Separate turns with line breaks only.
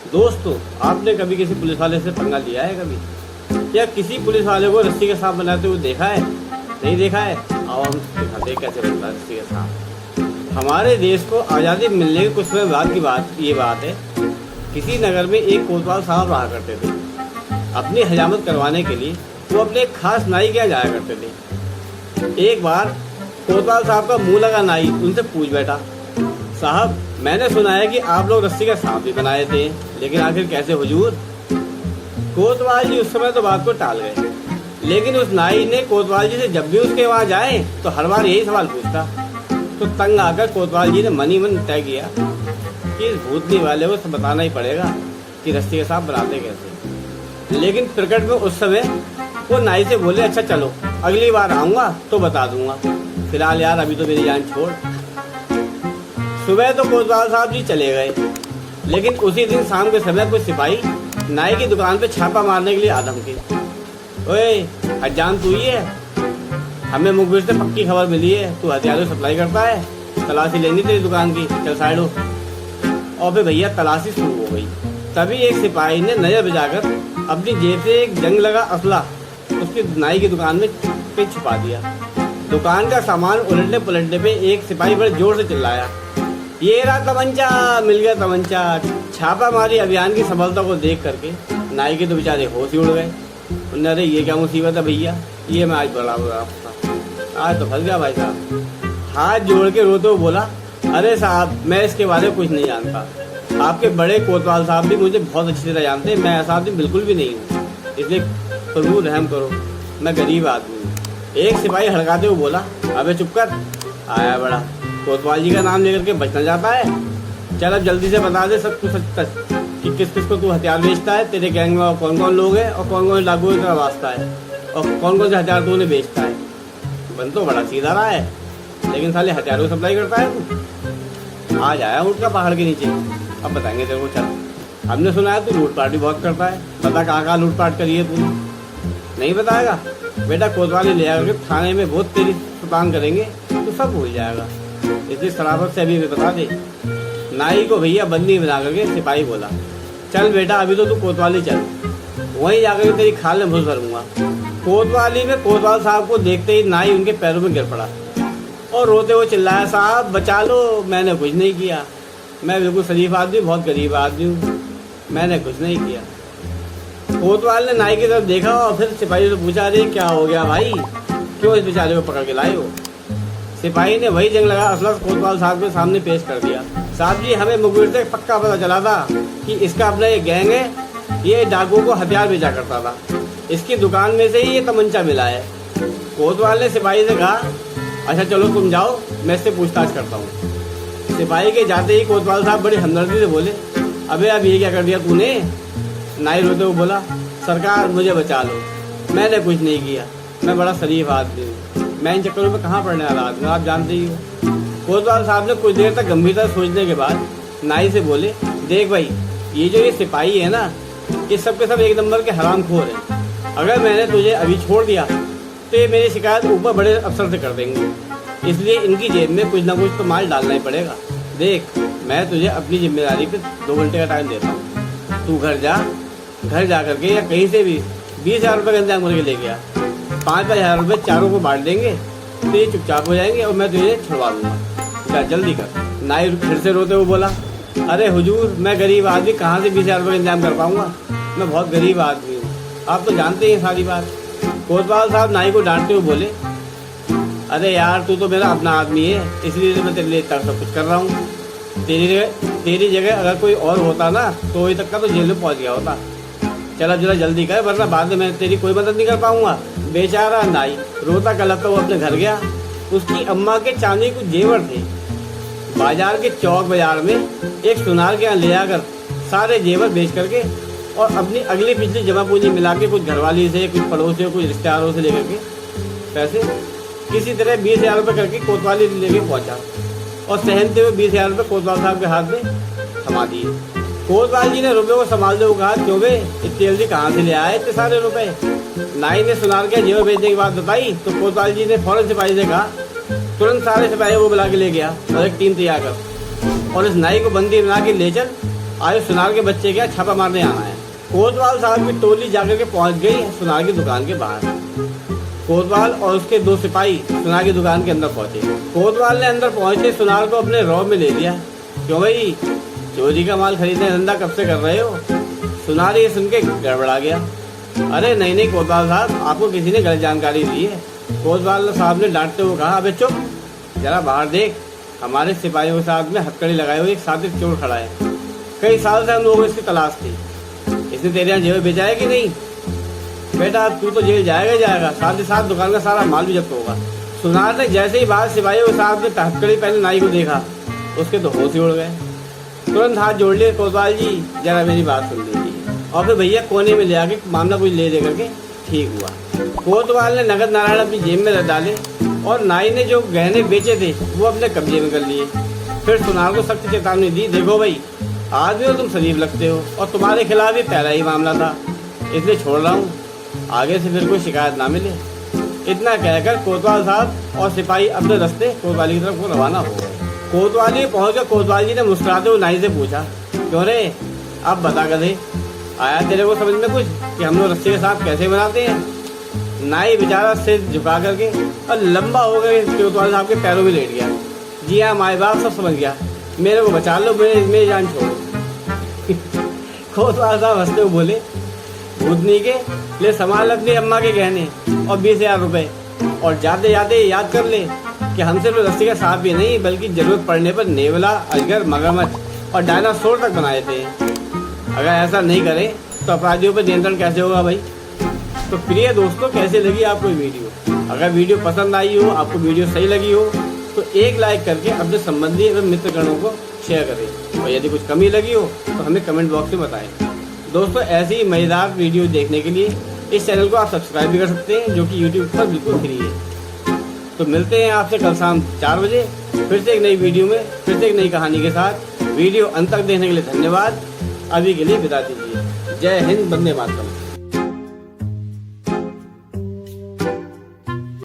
दोस्तों, आपने कभी किसी पुलिस वाले से पंगा लिया है कभी? क्या किसी पुलिस वाले को रस्सी के सांप बनाते हुए देखा है? नहीं देखा है? आओ हम दिखाते हैं कैसे बनता है रस्सी का सांप। हमारे देश को आज़ादी मिलने के कुछ समय बाद की ये बात है। किसी नगर में एक कोतवाल साहब रहा करते थे। अपनी हजामत करवाने के लिए वो अपने एक खास नाई के यहाँ जाया करते थे। एक बार कोतवाल साहब का मुंह लगा नाई उनसे पूछ बैठा, साहब मैंने सुना है कि आप लोग रस्सी का सांप भी बनाए थे, लेकिन आखिर कैसे हुजूर? कोतवाल जी उस समय तो बात को टाल गए, लेकिन उस नाई ने कोतवाल जी से जब भी उसके वहाँ जाए तो हर बार यही सवाल पूछता। तो तंग आकर कोतवाल जी ने मन ही मन तय किया कि इस भूतनी वाले को बताना ही पड़ेगा कि रस्सी का सांप बनाते कैसे। लेकिन प्रकट में उस समय वो नाई से बोले, अच्छा चलो अगली बार आऊँगा तो बता दूंगा, फिलहाल यार अभी तो मेरी जान छोड़। सुबह तो कोतवाल साहब जी चले गए, लेकिन उसी दिन शाम के समय कुछ सिपाही नाई की दुकान पे छापा मारने के लिए आ धमके। ओए हजाम तू ही है? हमें मुखबिर से पक्की खबर मिली है तू हथियारों सप्लाई करता है, तलाशी लेनी तेरी दुकान की, चल साइड हो। और फिर भैया तलाशी शुरू हो गई। तभी एक सिपाही ने नजर बजाकर अपनी जेब से एक जंग लगा असला उसकी नाई की दुकान में पे छुपा दिया। दुकान का सामान उलटने पलटने पे एक सिपाही बड़े जोर से चिल्लाया, ये रहा तमंचा, मिल गया तमंचा। छापामारी अभियान की सफलता को देख करके नाई के तो बेचारे होश ही उड़ गए। उन्होंने, अरे ये क्या मुसीबत है भैया, ये मैं आज बड़ा आज तो फंस गया भाई साहब। हाथ जोड़ के रोते हुए बोला, अरे साहब मैं इसके बारे में कुछ नहीं जानता, आपके बड़े कोतवाल साहब भी मुझे बहुत अच्छी तरह जानते हैं, मैं ऐसा आदमी बिल्कुल भी नहीं हूँ, इसलिए प्रभु रहम करो, मैं गरीब आदमी हूँ। एक सिपाही हड़काते हुए बोला, अबे चुप कर, आया बड़ा कोतवाल जी का नाम लेकर के बचना जाता है। चल अब जल्दी से बता दे सब कुछ सच कि किस किस को तू हथियार बेचता है, तेरे गैंग में कौन कौन लोग हैं और कौन कौन डाकुओं की तरह वास्ता है और कौन कौन से हथियार तूने बेचता है। बन तो बड़ा सीधा रहा है, लेकिन साले हथियारों को सप्लाई करता है तू। आज आया ऊँट का पहाड़ के नीचे, अब बताएंगे तेरे को। चल हमने सुना है तू लूटपाट भी बहुत करता है, बता कहाँ लूटपाट करी है तूने? नहीं बताएगा बेटा, कोतवाली ले आकर के थाने में बहुत तेरी सुतान करेंगे, तो सब भूल जाएगा, इसलिए शराफत से अभी बता दे। नाई को भैया बंदी बना करके सिपाही बोला, चल बेटा अभी तो तू कोतवाली चल, वहीं जाकर तेरी खाल में घुस भरूंगा। कोतवाली में कोतवाल साहब को देखते ही नाई उनके पैरों में गिर पड़ा और रोते हुए चिल्लाया, साहब बचा लो, मैंने कुछ नहीं किया, मैं बिल्कुल शरीफ आदमी, बहुत गरीब आदमी हूँ, मैंने कुछ नहीं किया। कोतवाल ने नाई की तरफ देखा और फिर सिपाही से पूछा, अरे क्या हो गया भाई, क्यों इस बेचारे को पकड़ के लाए हो? सिपाही ने वही जंग लगा असला कोतवाल साहब के सामने पेश कर दिया। साहब जी हमें मुखबिर से पक्का पता चला था कि इसका अपना ये गैंग है, ये डाकुओं को हथियार बेचा करता था, इसकी दुकान में से ही ये तमंचा मिला है। कोतवाल ने सिपाही से कहा, अच्छा चलो तुम जाओ, मैं इससे पूछताछ करता हूँ। सिपाही के जाते ही कोतवाल साहब बड़ी हमदर्दी से बोले, अबे अब ये क्या कर दिया तूने? नाई रोते हुए बोला, सरकार मुझे बचा लो, मैंने कुछ नहीं किया, मैं बड़ा शरीफ आदमी हूँ, मैं इन चक्करों में कहाँ पड़ने वाला आदमी, आप जानते ही हो। कोतवाल साहब ने कुछ देर तक गंभीरता सोचने के बाद नाई से बोले, देख भाई ये जो ये सिपाही है ना, ये सब के सब एक नंबर के हरामखोर हैं। अगर मैंने तुझे अभी छोड़ दिया तो ये मेरी शिकायत ऊपर बड़े अफसर से कर देंगे, इसलिए इनकी जेब में कुछ ना कुछ तो माल डालना ही पड़ेगा। देख मैं तुझे अपनी जिम्मेदारी पे 2 घंटे का टाइम देता हूँ, तू घर जा करके या कहीं से भी 20,000 रुपये का इंतजाम करके ले गया, 5,000 रुपये चारों को बांट देंगे तो ये चुपचाप हो जाएंगे और मैं तुझे छुड़वा दूंगा, जल्दी कर। नाई फिर से रोते हुए बोला, अरे हुजूर मैं गरीब आदमी कहाँ से 20,000 रुपये का इंतजाम कर पाऊंगा, मैं बहुत गरीब आदमी हूँ, आप तो जानते हैं सारी बात। कोतवाल साहब नाई को डांटते हुए बोले, अरे यार तू तो मेरा अपना आदमी है, इसलिए मैं तेरे लिए इतना सब कुछ कर रहा हूँ, तेरी जगह अगर कोई और होता ना तो वही तक का तो जेल में पहुँच गया होता। चल अब जरा जल्दी कर, वरना बाद में मैं तेरी कोई मदद नहीं कर पाऊंगा। बेचारा नाई रोता कलपता वो अपने घर गया। उसकी अम्मा के चांदी कुछ जेवर थे, बाजार के चौक बाजार में एक सुनार के यहाँ ले आकर सारे जेवर बेच करके और अपनी अगली पिछली जमा पूंजी मिला के कुछ घरवाली से, कुछ पड़ोसियों, कुछ रिश्तेदारों से लेकर के पैसे किसी तरह 20,000 रुपये करके कोतवाली लेके पहुंचा और सहनते हुए 20,000 रुपये कोतवाल साहब के हाथ में थमा दिए। कोतवाल जी ने रुपये को संभालते हुए कहा, क्यों बे इतनी जल्दी कहाँ से ले आए इतने सारे रुपए? नाई ने सुनार के जेवर बेचने की बात बताई तो कोतवाल जी ने फौरन सिपाही से कहा, तुरंत सारे सिपाही को बुला के ले गया और एक टीम तैयार कर और इस नाई को बंदी बना के ले चल आज सुनार के बच्चे क्या छापा मारने आना है। कोतवाल साहब की टोली जाकर के पहुंच गई सुनार की दुकान के बाहर। कोतवाल और उसके 2 सिपाही सुनार की दुकान के अंदर पहुंचे। कोतवाल ने अंदर पहुंचते सुनार को अपने रौब में ले लिया। क्यों भाई, चोरी का माल खरीदने धंधा कब से कर रहे हो? सुनार ये सुन के गड़बड़ा गया। अरे नहीं नहीं कोतवाल साहब, आपको किसी ने गलत जानकारी दी है। कोतवाल साहब ने डांटते हुए कहा, अबे चुप, जरा बाहर देख, हमारे सिपाहियों के साथ में हथकड़ी लगाए हुए एक साथी चोर खड़ा है। कई साल से हम लोगों को इसकी तलाश थी। इसने तेरे यहाँ जेब बेचा है कि नहीं? बेटा तू तो जेल जाएगा ही जाएगा, साथ ही साथ दुकान का सारा माल भी जब्त होगा। सुनार ने जैसे ही बाहर सिपाहियों के साथ में हथकड़ी पहले नाई को देखा, उसके तो होश ही उड़ गए। तुरंत हाथ जोड़ लिए, कोतवाल जी जरा मेरी बात सुन लीजिए। और फिर भैया कोने में ले आके मामला कुछ ले दे करके ठीक हुआ। कोतवाल ने नगद नारायण अपनी जेब में रख डाले और नाई ने जो गहने बेचे थे वो अपने कब्जे में कर लिए। फिर सुनार को सख्त चेतावनी दी, देखो भाई, आदमी हो तुम शरीफ लगते हो और तुम्हारे खिलाफ ये पहला ही मामला था, इसलिए छोड़ रहा हूँ, आगे से फिर कोई शिकायत ना मिले। इतना कहकर कोतवाल साहब और सिपाही अपने रास्ते कोतवाली की तरफ को रवाना हो गए। कोतवाली पहुंचकर कोतवाल जी ने मुस्कुराते हुए नाई से पूछा, क्यों रे, अब बता गधे, आया तेरे को समझ में कुछ कि हम लोग रस्सी के सांप कैसे बनाते हैं? नाई बेचारा सिर झुका करके और लंबा हो गए कोतवाल साहब के पैरों में लेट गया। जी हाँ माए बाप सब समझ गया, मेरे को बचा लो, मेरी जान छोड़ो। कोतवाल साहब हंसते हुए बोले, भूतनी के ले संभाल अपनी अम्मा के गहने और 20,000 रुपए, और जाते जाते याद कर ले कि हम सिर्फ रस्सी का सांप भी नहीं बल्कि जरूरत पड़ने पर नेवला, अजगर, मगरमच्छ और डायनासोर तक बनाए थे। अगर ऐसा नहीं करें तो अपराधियों पर नियंत्रण कैसे होगा भाई? तो प्रिय दोस्तों, कैसे लगी आपको वीडियो? अगर वीडियो पसंद आई हो, आपको वीडियो सही लगी हो तो एक लाइक करके अपने संबंधी एवं मित्रगणों को शेयर करें, और यदि कुछ कमी लगी हो तो हमें कमेंट बॉक्स में बताएं। दोस्तों, ऐसी ही मजेदार वीडियो देखने के लिए इस चैनल को आप सब्सक्राइब भी कर सकते हैं, जो कि यूट्यूब पर बिल्कुल फ्री है। तो मिलते हैं आपसे कल शाम 4 बजे फिर से एक नई वीडियो में, फिर से एक नई कहानी के साथ। वीडियो अंत तक देखने के लिए धन्यवाद। अभी के लिए विदा दीजिए। जय हिंद, वंदे मातरम।